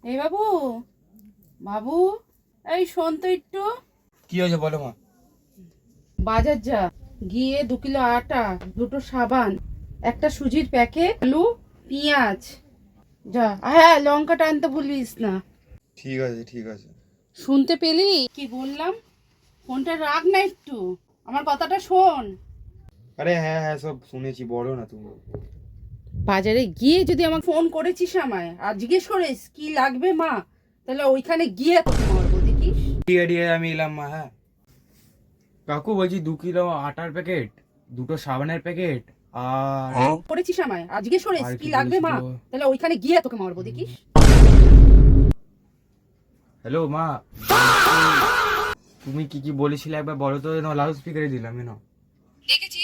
এই বাবু, বাবু, এই শোন তো একটু। কি হয়েছে বলো মা? বাজার যা, গিয়ে 2 কিলো আটা, 2টো সাবান, একটা সুজির প্যাকেট, আলু, পেঁয়াজ, যা। হ্যাঁ, লঙ্কাটা আনতে ভুলিস না। ঠিক আছে ঠিক আছে। শুনতে পেলি কি বললাম? ফোনটা রাখ না একটু, আমার কথাটা শোন। আরে হ্যাঁ হ্যাঁ, সব শুনেছি, বলো না তুমি। বাজারে গিয়ে যদি আমাকে ফোন করেছিস আমায় আর জিজ্ঞেস করিস কি লাগবে মা, তাহলে ওইখানে গিয়ে তোকে মারবো, দেখিস। ঠিক আছে ঠিক আছে, আমি এলাম মা। হ্যাঁ কাকু, বলছি 2 কিলো আটার প্যাকেট, 2টো সাবানের প্যাকেট, আর করেছিস আমায় আর জিজ্ঞেস করিস আর কি কি লাগবে মা, বলেছিল? তাহলে ওইখানে গিয়ে তোকে মারবো, দেখিস। হ্যালো মা, তুমি কি কি বলেছিলে একবার বলো তো, লাউড স্পিকারে দিলাম, দেখেছি